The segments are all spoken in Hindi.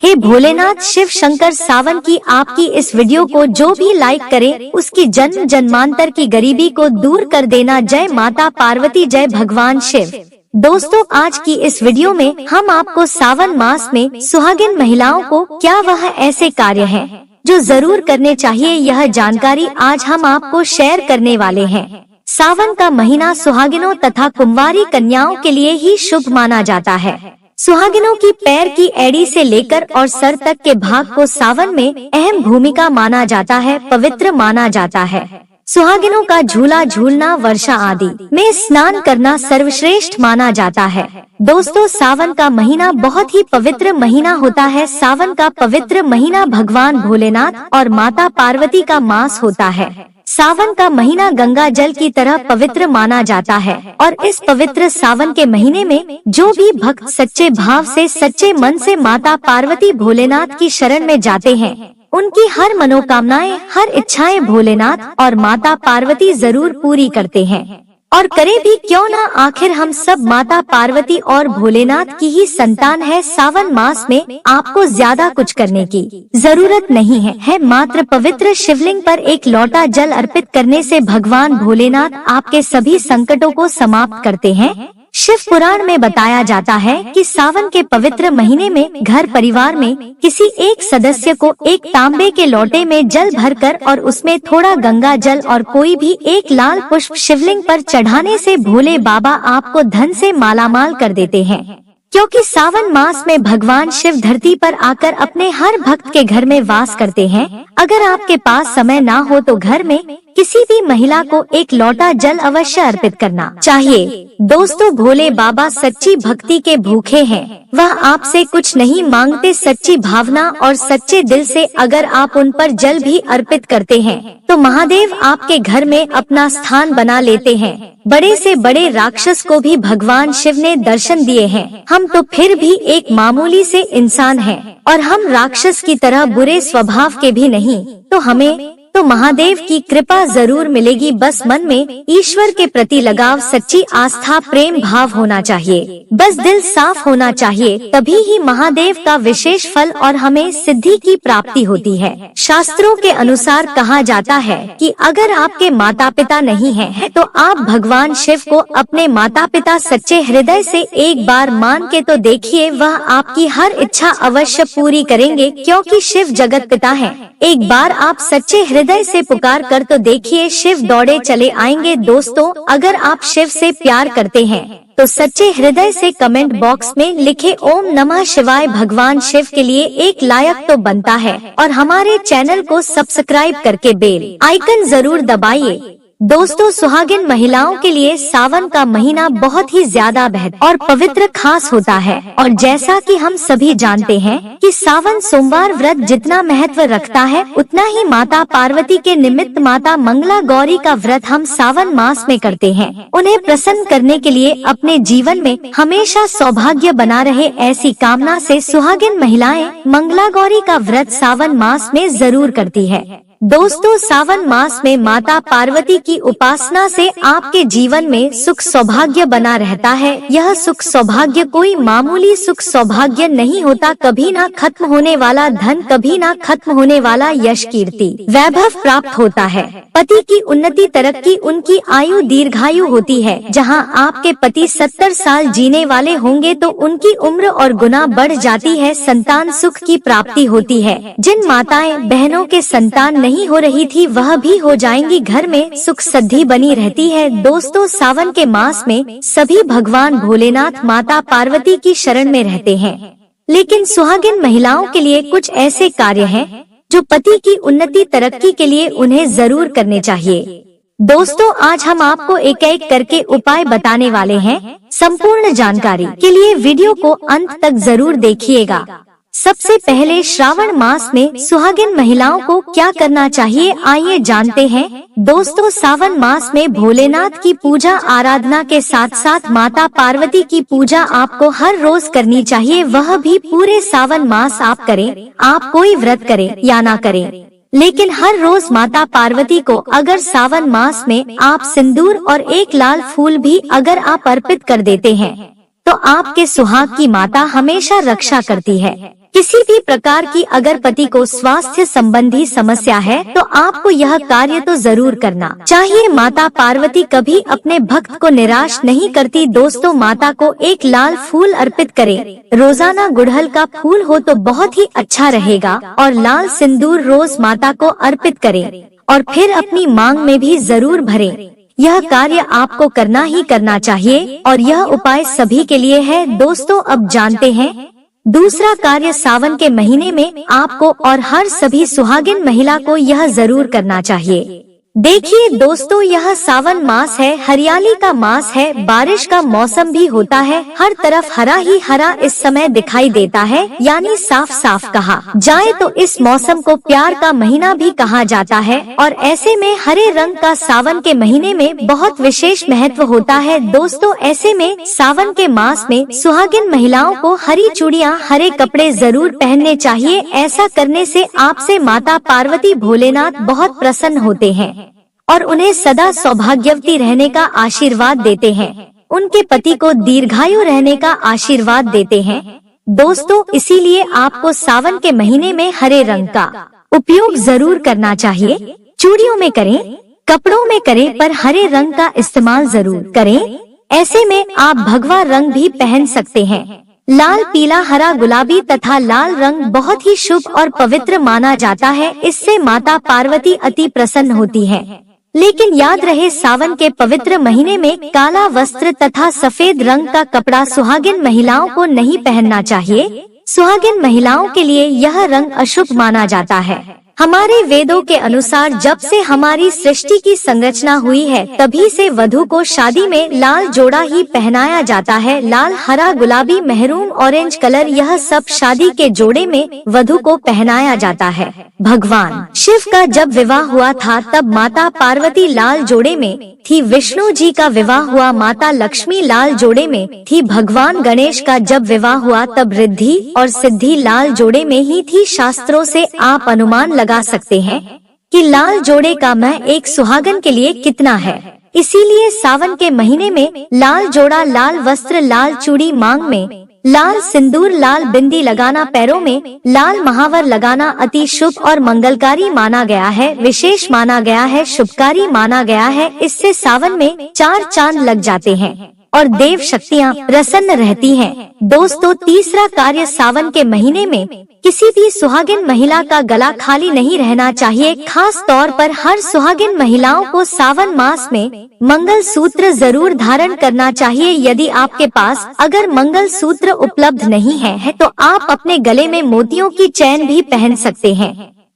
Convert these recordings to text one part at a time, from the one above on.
हे भोलेनाथ शिव शंकर, सावन की आपकी इस वीडियो को जो भी लाइक करे उसकी जन्म जन्मांतर की गरीबी को दूर कर देना। जय माता पार्वती, जय भगवान शिव। दोस्तों, आज की इस वीडियो में हम आपको सावन मास में सुहागिन महिलाओं को क्या वह ऐसे कार्य हैं जो जरूर करने चाहिए, यह जानकारी आज हम आपको शेयर करने वाले हैं। सावन का महीना सुहागिनों तथा कुंवारी कन्याओं के लिए ही शुभ माना जाता है। सुहागिनों की पैर की एड़ी से लेकर और सर तक के भाग को सावन में अहम भूमिका माना जाता है, पवित्र माना जाता है। सुहागिनों का झूला झूलना, वर्षा आदि में स्नान करना सर्वश्रेष्ठ माना जाता है। दोस्तों, सावन का महीना बहुत ही पवित्र महीना होता है। सावन का पवित्र महीना भगवान भोलेनाथ और माता पार्वती का मास होता है। सावन का महीना गंगा जल की तरह पवित्र माना जाता है और इस पवित्र सावन के महीने में जो भी भक्त सच्चे भाव से, सच्चे मन से माता पार्वती भोलेनाथ की शरण में जाते हैं, उनकी हर मनोकामनाएं, हर इच्छाएं भोलेनाथ और माता पार्वती जरूर पूरी करते हैं। और करे भी क्यों ना, आखिर हम सब माता पार्वती और भोलेनाथ की ही संतान है। सावन मास में आपको ज्यादा कुछ करने की जरूरत नहीं है मात्र पवित्र शिवलिंग पर एक लोटा जल अर्पित करने से भगवान भोलेनाथ आपके सभी संकटों को समाप्त करते हैं। शिव पुराण में बताया जाता है कि सावन के पवित्र महीने में घर परिवार में किसी एक सदस्य को एक तांबे के लोटे में जल भरकर और उसमें थोड़ा गंगा जल और कोई भी एक लाल पुष्प शिवलिंग पर चढ़ाने से भोले बाबा आपको धन से मालामाल कर देते हैं। क्योंकि सावन मास में भगवान शिव धरती पर आकर अपने हर भक्त के घर में वास करते हैं। अगर आपके पास समय ना हो तो घर में किसी भी महिला को एक लोटा जल अवश्य अर्पित करना चाहिए। दोस्तों, भोले बाबा सच्ची भक्ति के भूखे हैं। वह आपसे कुछ नहीं मांगते, सच्ची भावना और सच्चे दिल से अगर आप उन पर जल भी अर्पित करते हैं तो महादेव आपके घर में अपना स्थान बना लेते हैं। बड़े से बड़े राक्षस को भी भगवान शिव ने दर्शन दिए हैं। हम तो फिर भी एक मामूली से इंसान हैं और हम राक्षस की तरह बुरे स्वभाव के भी नहीं, तो हमें तो महादेव की कृपा जरूर मिलेगी। बस मन में ईश्वर के प्रति लगाव, सच्ची आस्था, प्रेम भाव होना चाहिए। बस दिल साफ होना चाहिए, तभी ही महादेव का विशेष फल और हमें सिद्धि की प्राप्ति होती है। शास्त्रों के अनुसार कहा जाता है कि अगर आपके माता पिता नहीं हैं, तो आप भगवान शिव को अपने माता पिता सच्चे हृदय से एक बार मान के तो देखिए, वह आपकी हर इच्छा अवश्य पूरी करेंगे, क्योंकि शिव जगत पिता है। एक बार आप सच्चे हृदय से पुकार कर तो देखिए, शिव दौड़े चले आएंगे। दोस्तों, अगर आप शिव से प्यार करते हैं तो सच्चे हृदय से कमेंट बॉक्स में लिखे ओम नमः शिवाय। भगवान शिव के लिए एक लायक तो बनता है और हमारे चैनल को सब्सक्राइब करके बेल आइकन जरूर दबाइए। दोस्तों, सुहागिन महिलाओं के लिए सावन का महीना बहुत ही ज्यादा बेहतर और पवित्र खास होता है। और जैसा कि हम सभी जानते हैं कि सावन सोमवार व्रत जितना महत्व रखता है, उतना ही माता पार्वती के निमित्त माता मंगला गौरी का व्रत हम सावन मास में करते हैं। उन्हें प्रसन्न करने के लिए अपने जीवन में हमेशा सौभाग्य बना रहे, ऐसी कामना से सुहागिन महिलाएं मंगला गौरी का व्रत सावन मास में जरूर करती है। दोस्तों, सावन मास में माता पार्वती की उपासना से आपके जीवन में सुख सौभाग्य बना रहता है। यह सुख सौभाग्य कोई मामूली सुख सौभाग्य नहीं होता। कभी ना खत्म होने वाला धन, कभी ना खत्म होने वाला यश, कीर्ति, वैभव प्राप्त होता है। पति की उन्नति, तरक्की, उनकी आयु दीर्घायु होती है। जहां आपके पति 70 साल जीने वाले होंगे तो उनकी उम्र और गुना बढ़ जाती है। संतान सुख की प्राप्ति होती है। जिन माताएं बहनों के संतान नहीं हो रही थी, वह भी हो जाएंगी। घर में सुख समृद्धि बनी रहती है। दोस्तों, सावन के मास में सभी भगवान भोलेनाथ माता पार्वती की शरण में रहते हैं, लेकिन सुहागिन महिलाओं के लिए कुछ ऐसे कार्य हैं जो पति की उन्नति, तरक्की के लिए उन्हें जरूर करने चाहिए। दोस्तों, आज हम आपको एक एक करके उपाय बताने वाले हैं। संपूर्ण जानकारी के लिए वीडियो को अंत तक जरूर देखिएगा। सबसे पहले, श्रावण मास में सुहागिन महिलाओं को क्या करना चाहिए, आइए जानते हैं। दोस्तों, सावन मास में भोलेनाथ की पूजा आराधना के साथ साथ माता पार्वती की पूजा आपको हर रोज करनी चाहिए। वह भी पूरे सावन मास आप करें, आप कोई व्रत करें या ना करें, लेकिन हर रोज माता पार्वती को अगर सावन मास में आप सिंदूर और एक लाल फूल भी अगर आप अर्पित कर देते हैं तो आपके सुहाग की माता हमेशा रक्षा करती है। किसी भी प्रकार की अगर पति को स्वास्थ्य संबंधी समस्या है तो आपको यह कार्य तो जरूर करना चाहिए। माता पार्वती कभी अपने भक्त को निराश नहीं करती। दोस्तों, माता को एक लाल फूल अर्पित करें। रोजाना गुड़हल का फूल हो तो बहुत ही अच्छा रहेगा और लाल सिंदूर रोज माता को अर्पित करें और फिर अपनी मांग में भी जरूर भरें। यह कार्य आपको करना ही करना चाहिए और यह उपाय सभी के लिए है। दोस्तों, अब जानते हैं दूसरा कार्य। सावन के महीने में आपको और हर सभी सुहागिन महिला को यह जरूर करना चाहिए। देखिए दोस्तों, यह सावन मास है, हरियाली का मास है, बारिश का मौसम भी होता है, हर तरफ हरा ही हरा इस समय दिखाई देता है। यानी साफ साफ कहा जाए तो इस मौसम को प्यार का महीना भी कहा जाता है और ऐसे में हरे रंग का सावन के महीने में बहुत विशेष महत्व होता है। दोस्तों, ऐसे में सावन के मास में सुहागिन महिलाओं को हरी चूड़ियाँ, हरे कपड़े जरूर पहनने चाहिए। ऐसा करने से आपसे माता पार्वती भोलेनाथ बहुत प्रसन्न होते हैं और उन्हें सदा सौभाग्यवती रहने का आशीर्वाद देते हैं। उनके पति को दीर्घायु रहने का आशीर्वाद देते हैं। दोस्तों, इसीलिए आपको सावन के महीने में हरे रंग का उपयोग जरूर करना चाहिए। चूड़ियों में करें, कपड़ों में करें, पर हरे रंग का इस्तेमाल जरूर करें। ऐसे में आप भगवा रंग भी पहन सकते हैं। लाल, पीला, हरा, गुलाबी तथा लाल रंग बहुत ही शुभ और पवित्र माना जाता है। इससे माता पार्वती अति प्रसन्न होती है। लेकिन याद रहे, सावन के पवित्र महीने में काला वस्त्र तथा सफेद रंग का कपड़ा सुहागिन महिलाओं को नहीं पहनना चाहिए। सुहागिन महिलाओं के लिए यह रंग अशुभ माना जाता है। हमारे वेदों के अनुसार जब से हमारी सृष्टि की संरचना हुई है तभी से वधू को शादी में लाल जोड़ा ही पहनाया जाता है। लाल, हरा, गुलाबी, मेहरून, ऑरेंज कलर, यह सब शादी के जोड़े में वधू को पहनाया जाता है। भगवान शिव का जब विवाह हुआ था तब माता पार्वती लाल जोड़े में थी। विष्णु जी का विवाह हुआ, माता लक्ष्मी लाल जोड़े में थी। भगवान गणेश का जब विवाह हुआ तब रिद्धि और सिद्धि लाल जोड़े में ही थी। शास्त्रों से आप अनुमान लगा सकते हैं कि लाल जोड़े का महत्व एक सुहागन के लिए कितना है। इसीलिए सावन के महीने में लाल जोड़ा, लाल वस्त्र, लाल चूड़ी, मांग में लाल सिंदूर, लाल बिंदी लगाना, पैरों में लाल महावर लगाना अति शुभ और मंगलकारी माना गया है, विशेष माना गया है, शुभकारी माना गया है। इससे सावन में 4 चांद लग जाते हैं और देव शक्तियाँ प्रसन्न रहती हैं। दोस्तों, तीसरा कार्य, सावन के महीने में किसी भी सुहागिन महिला का गला खाली नहीं रहना चाहिए। खास तौर पर हर सुहागिन महिलाओं को सावन मास में मंगल सूत्र जरूर धारण करना चाहिए। यदि आपके पास अगर मंगल सूत्र उपलब्ध नहीं है तो आप अपने गले में मोतियों की चैन भी पहन सकते हैं।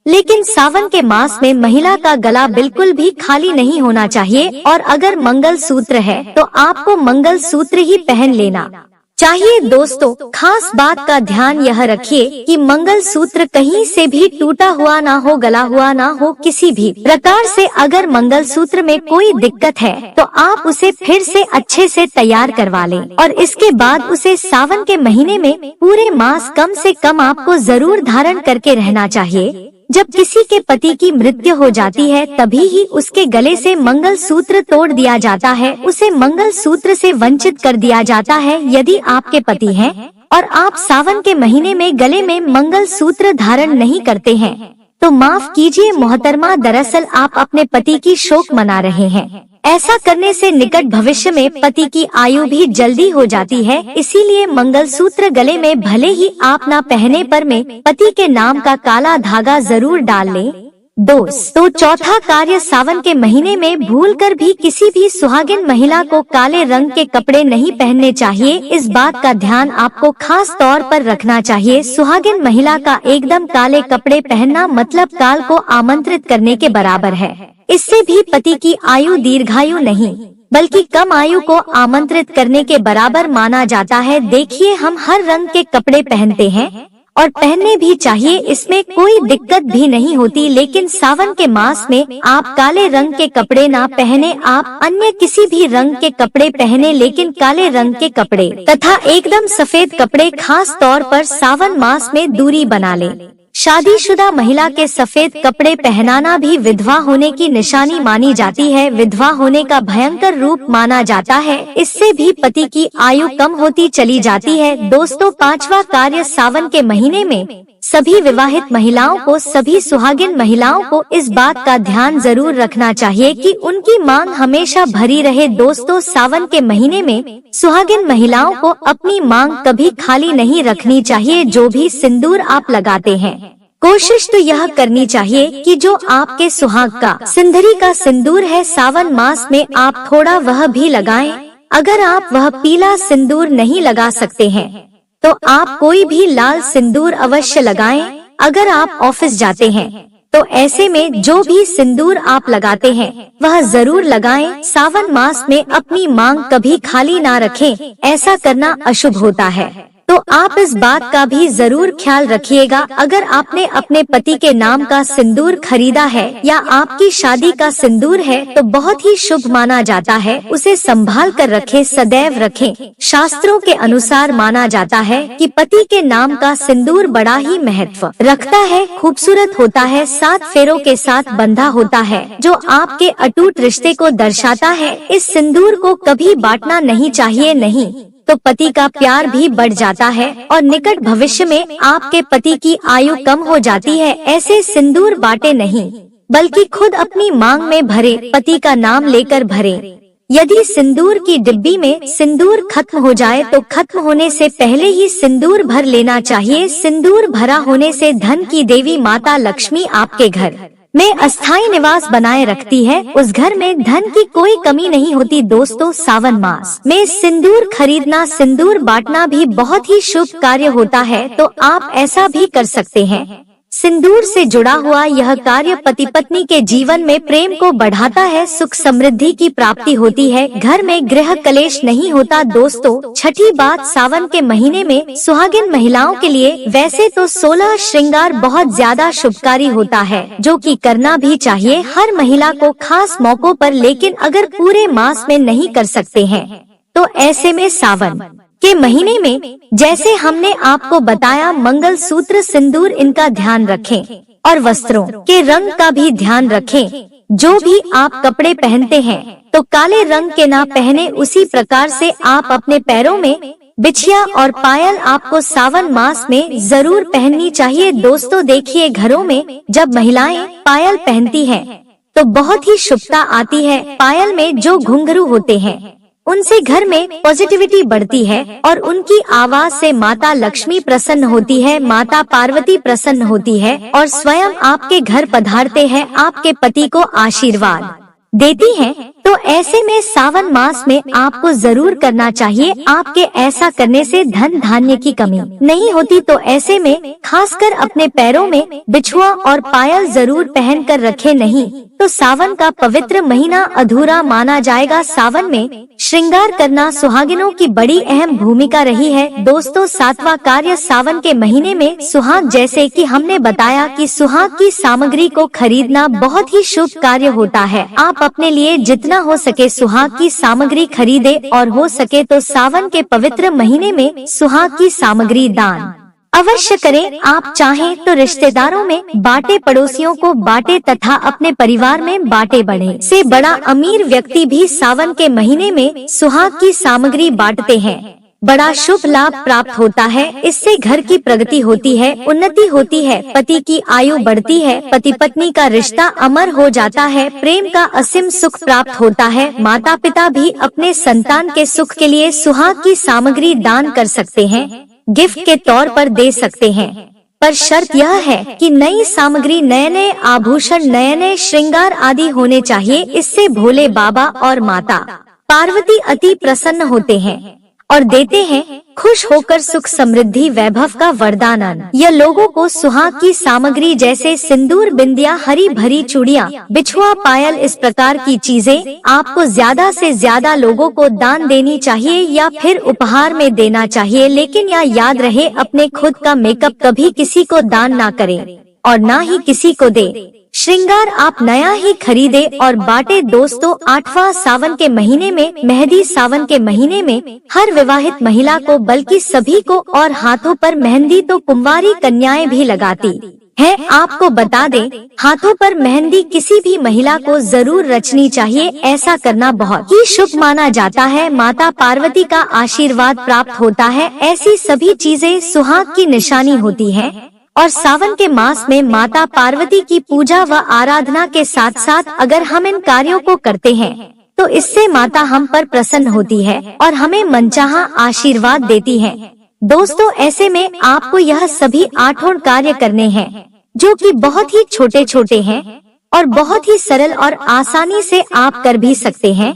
लेकिन सावन के मास में महिला का गला बिल्कुल भी खाली नहीं होना चाहिए और अगर मंगल सूत्र है तो आपको मंगल सूत्र ही पहन लेना चाहिए। दोस्तों, खास बात का ध्यान यह रखिए कि मंगल सूत्र कहीं से भी टूटा हुआ ना हो, गला हुआ ना हो। किसी भी प्रकार से अगर मंगल सूत्र में कोई दिक्कत है तो आप उसे फिर से अच्छे से तैयार करवा लें और इसके बाद उसे सावन के महीने में पूरे मास कम से कम आपको जरूर धारण करके रहना चाहिए। जब किसी के पति की मृत्यु हो जाती है तभी ही उसके गले से मंगल सूत्र तोड़ दिया जाता है, उसे मंगल सूत्र से वंचित कर दिया जाता है। यदि आपके पति हैं और आप सावन के महीने में गले में मंगल सूत्र धारण नहीं करते हैं तो माफ कीजिए मोहतरमा, दरअसल आप अपने पति की शोक मना रहे हैं। ऐसा करने से निकट भविष्य में पति की आयु भी जल्दी हो जाती है। इसीलिए मंगल सूत्र गले में भले ही आप ना पहने पर में पति के नाम का काला धागा जरूर डाल लें। दोस्तों, चौथा कार्य, सावन के महीने में भूलकर भी किसी भी सुहागिन महिला को काले रंग के कपड़े नहीं पहनने चाहिए। इस बात का ध्यान आपको खास तौर पर रखना चाहिए। सुहागिन महिला का एकदम काले कपड़े पहनना मतलब काल को आमंत्रित करने के बराबर है। इससे भी पति की आयु दीर्घायु नहीं बल्कि कम आयु को आमंत्रित करने के बराबर माना जाता है। देखिए, हम हर रंग के कपड़े पहनते हैं और पहनने भी चाहिए, इसमें कोई दिक्कत भी नहीं होती। लेकिन सावन के मास में आप काले रंग के कपड़े ना पहने, आप अन्य किसी भी रंग के कपड़े पहने, लेकिन काले रंग के कपड़े तथा एकदम सफेद कपड़े खास तौर पर सावन मास में दूरी बना लें। शादीशुदा महिला के सफेद कपड़े पहनाना भी विधवा होने की निशानी मानी जाती है। विधवा होने का भयंकर रूप माना जाता है। इससे भी पति की आयु कम होती चली जाती है। दोस्तों, पांचवा कार्य सावन के महीने में सभी विवाहित महिलाओं को, सभी सुहागिन महिलाओं को इस बात का ध्यान जरूर रखना चाहिए कि उनकी मांग हमेशा भरी रहे। दोस्तों, सावन के महीने में सुहागिन महिलाओं को अपनी मांग कभी खाली नहीं रखनी चाहिए। जो भी सिंदूर आप लगाते हैं, कोशिश तो यह करनी चाहिए कि जो आपके सुहाग का सिंदरी का सिंदूर है, सावन मास में आप थोड़ा वह भी लगाएं। अगर आप वह पीला सिंदूर नहीं लगा सकते हैं तो आप कोई भी लाल सिंदूर अवश्य लगाएं। अगर आप ऑफिस जाते हैं तो ऐसे में जो भी सिंदूर आप लगाते हैं वह जरूर लगाएं। सावन मास में अपनी मांग कभी खाली ना रखें, ऐसा करना अशुभ होता है। तो आप इस बात का भी जरूर ख्याल रखिएगा। अगर आपने अपने पति के नाम का सिंदूर खरीदा है या आपकी शादी का सिंदूर है तो बहुत ही शुभ माना जाता है। उसे संभाल कर रखें, सदैव रखें। शास्त्रों के अनुसार माना जाता है कि पति के नाम का सिंदूर बड़ा ही महत्व रखता है, खूबसूरत होता है, 7 फेरों के साथ बंधा होता है, जो आपके अटूट रिश्ते को दर्शाता है। इस सिंदूर को कभी बांटना नहीं चाहिए, नहीं तो पति का प्यार भी बढ़ जाता है और निकट भविष्य में आपके पति की आयु कम हो जाती है। ऐसे सिंदूर बांटे नहीं, बल्कि खुद अपनी मांग में भरे, पति का नाम लेकर भरे। यदि सिंदूर की डिब्बी में सिंदूर खत्म हो जाए तो खत्म होने से पहले ही सिंदूर भर लेना चाहिए। सिंदूर भरा होने से धन की देवी माता लक्ष्मी आपके घर में अस्थायी निवास बनाए रखती है। उस घर में धन की कोई कमी नहीं होती। दोस्तों, सावन मास में सिंदूर खरीदना, सिंदूर बांटना भी बहुत ही शुभ कार्य होता है। तो आप ऐसा भी कर सकते हैं। सिंदूर से जुड़ा हुआ यह कार्य पति पत्नी के जीवन में प्रेम को बढ़ाता है, सुख समृद्धि की प्राप्ति होती है, घर में गृह कलेश नहीं होता। दोस्तों, छठी बात, सावन के महीने में सुहागिन महिलाओं के लिए वैसे तो 16 श्रृंगार बहुत ज्यादा शुभकारी होता है, जो कि करना भी चाहिए हर महिला को खास मौकों पर। लेकिन अगर पूरे मास में नहीं कर सकते हैं तो ऐसे में सावन के महीने में, जैसे हमने आपको बताया, मंगल सूत्र, सिंदूर, इनका ध्यान रखें और वस्त्रों के रंग का भी ध्यान रखें। जो भी आप कपड़े पहनते हैं तो काले रंग के ना पहने। उसी प्रकार से आप अपने पैरों में बिछिया और पायल आपको सावन मास में जरूर पहननी चाहिए। दोस्तों, देखिए, घरों में जब महिलाएं पायल पहनती हैं तो बहुत ही शुभता आती है। पायल में जो घुंघरू होते हैं उनसे घर में पॉजिटिविटी बढ़ती है और उनकी आवाज से माता लक्ष्मी प्रसन्न होती है, माता पार्वती प्रसन्न होती है और स्वयं आपके घर पधारते हैं, आपके पति को आशीर्वाद देती हैं। तो ऐसे में सावन मास में आपको जरूर करना चाहिए। आपके ऐसा करने से धन धान्य की कमी नहीं होती। तो ऐसे में खासकर अपने पैरों में बिछुआ और पायल जरूर पहन कर रखे, नहीं तो सावन का पवित्र महीना अधूरा माना जाएगा। सावन में श्रृंगार करना सुहागिनों की बड़ी अहम भूमिका रही है। दोस्तों, 7वां कार्य, सावन के महीने में सुहाग, जैसे कि हमने बताया कि सुहाग की सामग्री को खरीदना बहुत ही शुभ कार्य होता है। आप अपने लिए जितना हो सके सुहाग की सामग्री खरीदे और हो सके तो सावन के पवित्र महीने में सुहाग की सामग्री दान अवश्य करें। आप चाहें तो रिश्तेदारों में बांटे, पड़ोसियों को बांटे तथा अपने परिवार में बांटे। बड़े से बड़ा अमीर व्यक्ति भी सावन के महीने में सुहाग की सामग्री बांटते हैं। बड़ा शुभ लाभ प्राप्त होता है। इससे घर की प्रगति होती है, उन्नति होती है, पति की आयु बढ़ती है, पति पत्नी का रिश्ता अमर हो जाता है, प्रेम का असीम सुख प्राप्त होता है। माता पिता भी अपने संतान के सुख के लिए सुहाग की सामग्री दान कर सकते हैं, गिफ्ट के तौर पर दे सकते हैं। पर शर्त यह है कि नई सामग्री, नए नए आभूषण, नए नए श्रृंगार आदि होने चाहिए। इससे भोले बाबा और माता पार्वती अति प्रसन्न होते हैं और देते हैं, खुश होकर सुख समृद्धि वैभव का वरदान। यह लोगों को सुहाग की सामग्री जैसे सिंदूर, बिंदिया, हरी भरी चूड़ियाँ, बिछुआ, पायल, इस प्रकार की चीजें आपको ज्यादा से ज्यादा लोगों को दान देनी चाहिए या फिर उपहार में देना चाहिए। लेकिन यह याद रहे, अपने खुद का मेकअप कभी किसी को दान ना करें और ना ही किसी को दे। श्रृंगार आप नया ही खरीदे और बांटे। दोस्तों, 8वां, सावन के महीने में मेहंदी। सावन के महीने में हर विवाहित महिला को, बल्कि सभी को, और हाथों पर मेहंदी तो कुंवारी कन्याएं भी लगाती है। आपको बता दें, हाथों पर मेहंदी किसी भी महिला को जरूर रचनी चाहिए। ऐसा करना बहुत ही शुभ माना जाता है। माता पार्वती का आशीर्वाद प्राप्त होता है। ऐसी सभी चीजें सुहाग की निशानी होती हैं। और सावन के मास में माता पार्वती की पूजा व आराधना के साथ साथ अगर हम इन कार्यों को करते हैं तो इससे माता हम पर प्रसन्न होती है और हमें मनचाहा आशीर्वाद देती है। दोस्तों, ऐसे में आपको यह सभी 8 कार्य करने हैं जो कि बहुत ही छोटे छोटे हैं और बहुत ही सरल और आसानी से आप कर भी सकते हैं।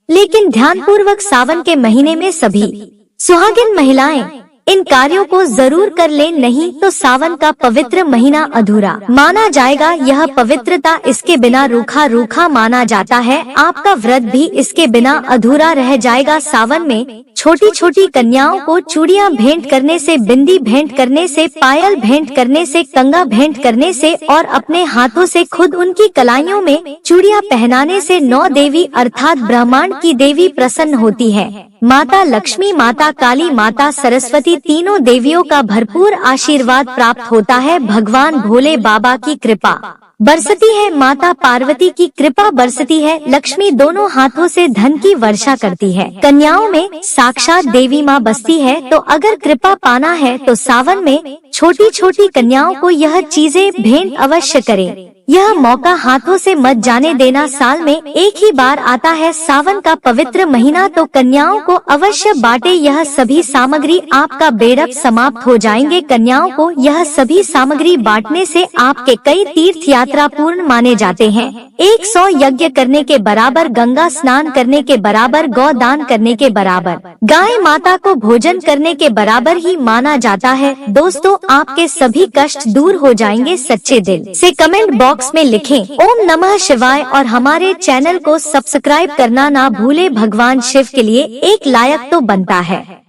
लेकिन ध्यानपूर्वक सावन के महीने में सभी सुहागिन महिलाएं इन कार्यों को जरूर कर लें, नहीं तो सावन का पवित्र महीना अधूरा माना जाएगा। यह पवित्रता इसके बिना रूखा रूखा माना जाता है। आपका व्रत भी इसके बिना अधूरा रह जाएगा। सावन में छोटी छोटी कन्याओं को चूड़ियां भेंट करने से, बिंदी भेंट करने से, पायल भेंट करने से, कंगा भेंट करने से और अपने हाथों से खुद उनकी कलाइयों में चूड़ियां पहनाने से 9 देवी अर्थात ब्रह्मांड की देवी प्रसन्न होती है। माता लक्ष्मी, माता काली, माता सरस्वती तीनों देवियों का भरपूर आशीर्वाद प्राप्त होता है। भगवान भोले बाबा की कृपा बरसती है, माता पार्वती की कृपा बरसती है। लक्ष्मी दोनों हाथों से धन की वर्षा करती है। कन्याओं में साक्षात देवी माँ बसती है। तो अगर कृपा पाना है तो सावन में छोटी छोटी कन्याओं को यह चीजें भेंट अवश्य करें। यह मौका हाथों से मत जाने देना। साल में एक ही बार आता है सावन का पवित्र महीना, तो कन्याओं को अवश्य बांटे। यह सभी सामग्री आपका बेड़क समाप्त हो जाएंगे। कन्याओं को यह सभी सामग्री बांटने से आपके कई तीर्थ यात्रा पूर्ण माने जाते हैं। 100 यज्ञ करने के बराबर, गंगा स्नान करने के बराबर, गौ दान करने के बराबर, गाय माता को भोजन करने के बराबर ही माना जाता है। दोस्तों, आपके सभी कष्ट दूर हो जाएंगे। सच्चे दिल से कमेंट बॉक्स में लिखें ओम नमः शिवाय और हमारे चैनल को सब्सक्राइब करना ना भूले। भगवान शिव के लिए एक लायक तो बनता है।